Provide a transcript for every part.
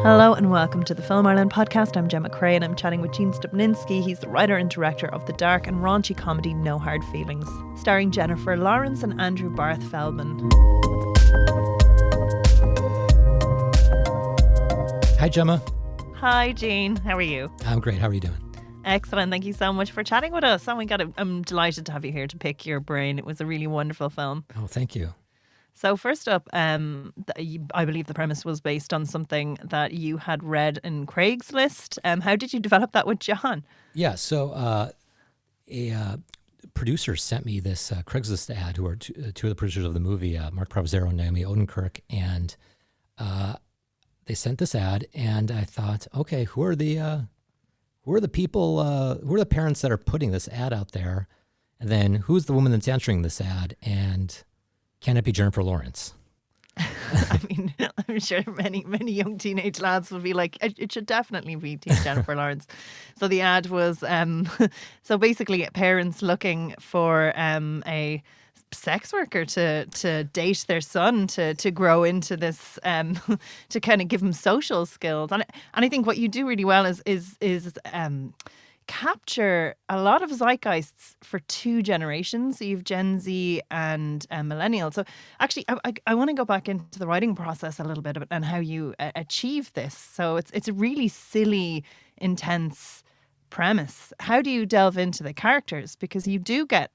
Hello and welcome to the Film Ireland podcast. I'm Gemma Cray and I'm chatting with Gene Stupnitsky. He's the writer and director of the dark and raunchy comedy No Hard Feelings, starring Jennifer Lawrence and Andrew Barth Feldman. Hi, Gemma. Hi, Gene. How are you? I'm great. How are you doing? Excellent. Thank you so much for chatting with us. Oh my God, I'm delighted to have you here to pick your brain. It was a really wonderful film. Oh, thank you. So first up, I believe the premise was based on something that you had read in Craigslist. How did you develop that with John? Yeah, so a producer sent me this Craigslist ad, who are two of the producers of the movie, Mark Provisero and Naomi Odenkirk, and they sent this ad, and I thought, okay, who are the people, who are the parents that are putting this ad out there, and then who's the woman that's answering this ad, and can it be Jennifer Lawrence? I mean, I'm sure many young teenage lads would be like, it should definitely be Jennifer Lawrence. So the ad was, so basically parents looking for a sex worker to date their son to grow into this, to kind of give him social skills. And I think what you do really well is capture a lot of zeitgeists for two generations. So you've Gen Z and millennials. So actually, I want to go back into the writing process a little bit and how you achieve this. So it's a really silly, intense premise. How do you delve into the characters? Because you do get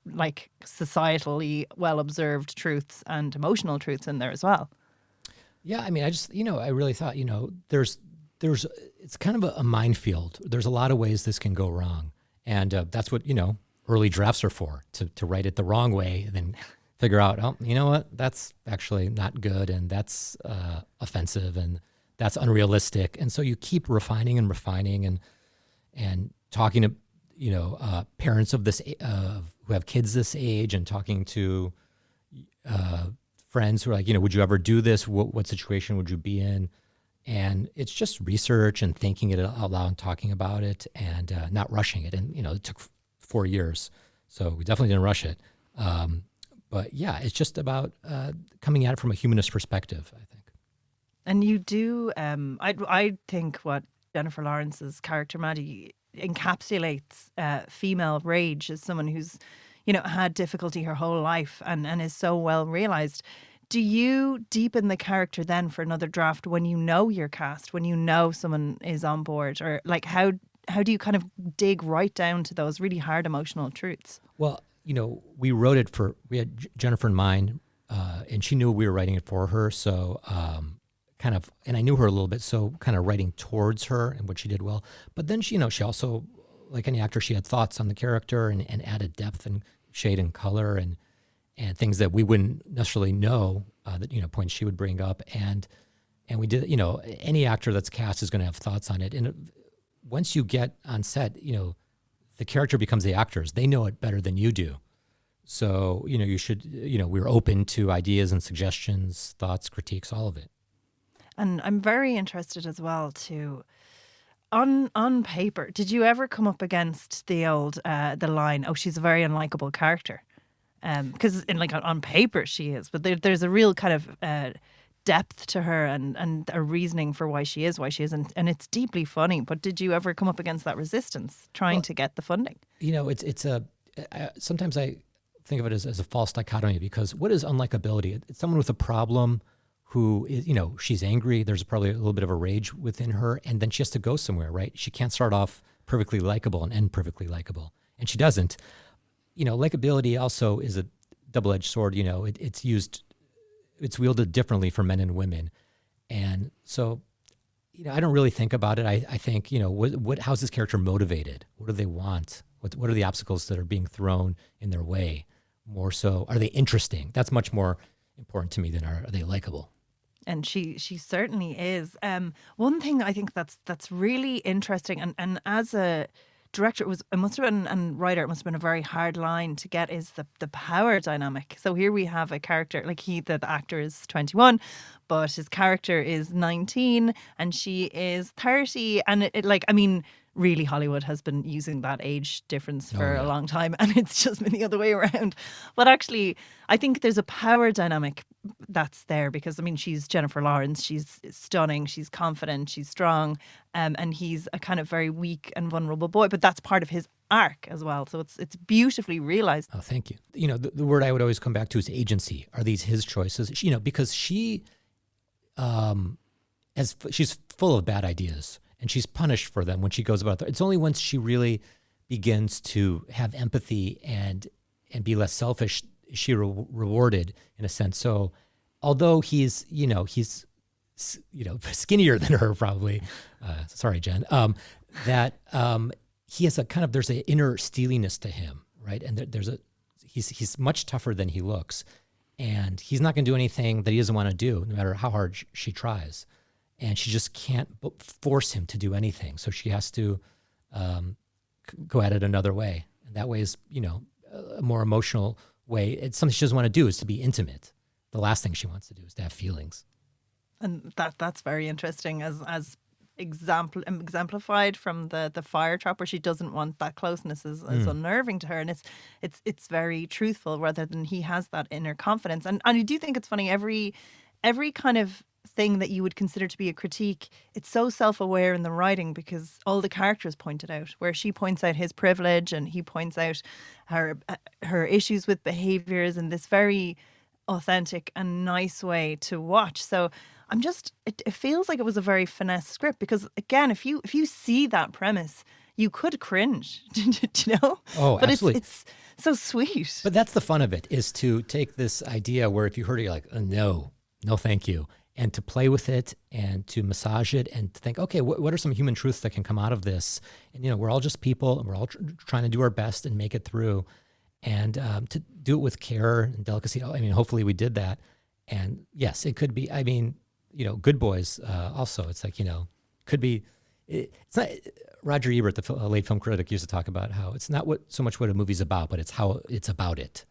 like societally well observed truths and emotional truths in there as well. Yeah, I mean, I really thought, there's it's kind of a minefield. There's a lot of ways this can go wrong. And that's what, early drafts are for, to write it the wrong way and then figure out, oh, you know what, that's actually not good, and that's offensive, and that's unrealistic. And so you keep refining and talking to, parents of this, who have kids this age, and talking to friends who are like, would you ever do this? What situation would you be in? And it's just research and thinking it out loud and talking about it, and not rushing it. And, it took 4 years, so we definitely didn't rush it. But yeah, it's just about coming at it from a humanist perspective, I think. And you do, I think what Jennifer Lawrence's character, Maddie, encapsulates female rage as someone who's, had difficulty her whole life and is so well realized. Do you deepen the character then for another draft when you know your cast, when you know someone is on board? Or like how do you kind of dig right down to those really hard emotional truths? Well, we wrote it we had Jennifer in mind, and she knew we were writing it for her. So and I knew her a little bit, so kind of writing towards her and what she did well. But then she also, like any actor, she had thoughts on the character and added depth and shade and color and things that we wouldn't necessarily know, points she would bring up. And we did, any actor that's cast is going to have thoughts on it. And once you get on set, the character becomes the actors. They know it better than you do. So, you should, we're open to ideas and suggestions, thoughts, critiques, all of it. And I'm very interested as well to, on paper, did you ever come up against the old, the line, oh, she's a very unlikable character? Because on paper she is, but there's a real kind of depth to her and a reasoning for why she is, and it's deeply funny. But did you ever come up against that resistance trying to get the funding? Sometimes I think of it as a false dichotomy, because what is unlikability? It's someone with a problem who is, she's angry. There's probably a little bit of a rage within her, and then she has to go somewhere, right? She can't start off perfectly likable and end perfectly likable, and she doesn't. Likability also is a double-edged sword. It's wielded differently for men and women. And so, I don't really think about it. I think, how's this character motivated? What do they want? What are the obstacles that are being thrown in their way? More so, are they interesting? That's much more important to me than are they likable? And she certainly is. One thing I think that's really interesting, and as a director, it must have been, and writer, it must have been a very hard line to get, is the power dynamic. So here we have a character, like the actor is 21, but his character is 19 and she is 30. And really Hollywood has been using that age difference for a long time, and it's just been the other way around. But actually, I think there's a power dynamic that's there because I mean she's Jennifer Lawrence, she's stunning, she's confident, she's strong, and he's a kind of very weak and vulnerable boy, but that's part of his arc as well. So it's beautifully realized. Oh, thank you. You know, the word I would always come back to is agency. Are these his choices? You know, because she's full of bad ideas and she's punished for them when she goes about it. It's only once she really begins to have empathy and be less selfish, is she rewarded in a sense. So although he's skinnier than her probably, sorry, Jen, he has there's an inner steeliness to him, right? And he's much tougher than he looks, and he's not going to do anything that he doesn't want to do, no matter how hard she tries. And she just can't force him to do anything. So she has to go at it another way. And that way is, a more emotional way. It's something she doesn't want to do, is to be intimate. The last thing she wants to do is to have feelings. And that's very interesting as exemplified from the fire trap, where she doesn't want that closeness is unnerving to her, and it's very truthful rather than he has that inner confidence. And I do think it's funny, every kind of thing that you would consider to be a critique, it's so self-aware in the writing because all the characters point it out, where she points out his privilege and he points out her issues with behaviors in this very authentic and nice way to watch. So it feels like it was a very finesse script, because again, if you see that premise, you could cringe, you know? Oh, but absolutely. It's so sweet. But that's the fun of it, is to take this idea where if you heard it, you're like, no, thank you. And to play with it and to massage it and to think, okay, what are some human truths that can come out of this? And, we're all just people and we're all trying to do our best and make it through. And to do it with care and delicacy. Hopefully we did that. And yes, it could be, Good Boys also. It's like, could be, it's not, Roger Ebert, the late film critic, used to talk about how it's not so much what a movie's about, but it's how it's about it.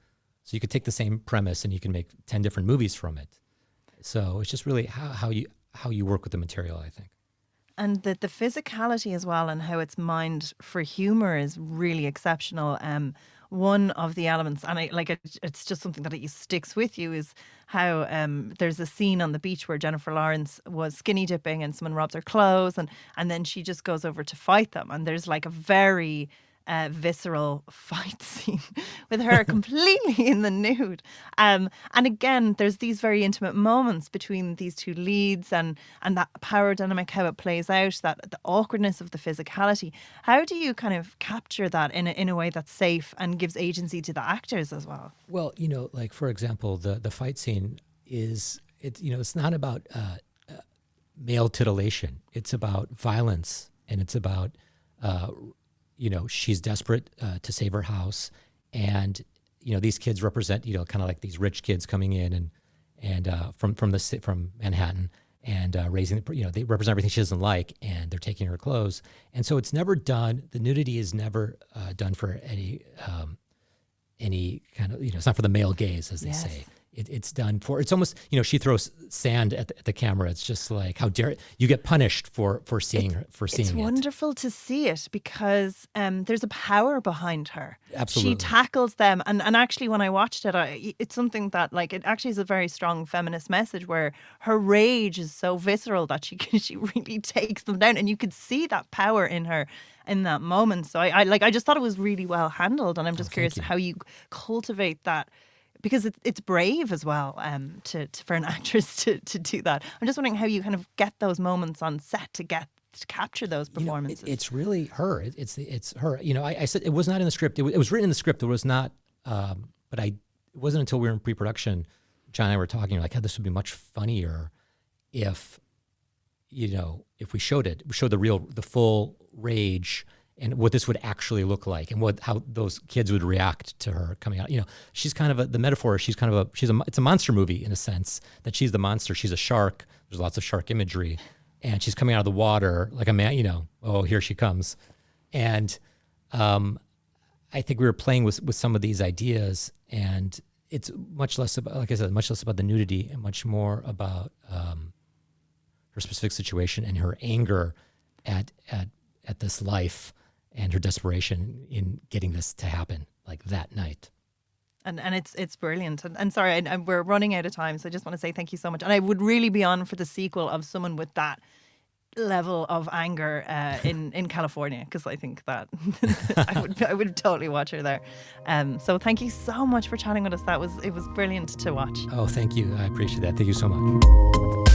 So you could take the same premise and you can make 10 different movies from it. So it's just really how you work with the material, I think. And the physicality as well, and how it's mined for humor, is really exceptional. One of the elements, and it's just something that it sticks with you, is how there's a scene on the beach where Jennifer Lawrence was skinny dipping and someone robs her clothes, and then she just goes over to fight them, and there's like a very visceral fight scene with her completely in the nude. And again, there's these very intimate moments between these two leads, and that power dynamic, how it plays out, that the awkwardness of the physicality. How do you kind of capture that in a way that's safe and gives agency to the actors as well? Well, like for example, the fight scene it's not about male titillation. It's about violence, and it's about she's desperate to save her house, and these kids represent kind of like these rich kids coming in and from Manhattan and raising they represent everything she doesn't like, and they're taking her clothes, and so it's never done. The nudity is never done for any kind of it's not for the male gaze, as they say. It's done for, it's almost, she throws sand at the camera. It's just like, how dare you get punished for seeing it. It's wonderful to see it because there's a power behind her. Absolutely. She tackles them. And actually, when I watched it, it's something that, it actually is a very strong feminist message, where her rage is so visceral that she really takes them down. And you could see that power in her in that moment. So I just thought it was really well handled. And I'm just curious how you cultivate that, because it's brave as well for an actress to do that. I'm just wondering how you kind of get those moments on set to capture those performances. It's really her. It's her. I said it was not in the script. It was written in the script. It was not. But it wasn't until we were in pre-production, John and I were talking, like, this would be much funnier if we showed the full rage and what this would actually look like, and how those kids would react to her coming out. She's kind of the metaphor. It's a monster movie in a sense, that she's the monster. She's a shark. There's lots of shark imagery, and she's coming out of the water like a man. Oh, here she comes, and I think we were playing with some of these ideas, and it's much less about, like I said, much less about the nudity and much more about her specific situation and her anger at this life, and her desperation in getting this to happen, like that night. And it's brilliant. And sorry, we're running out of time, so I just want to say thank you so much. And I would really be on for the sequel of someone with that level of anger in California, because I think that I would totally watch her there. So thank you so much for chatting with us. It was brilliant to watch. Oh, thank you. I appreciate that. Thank you so much.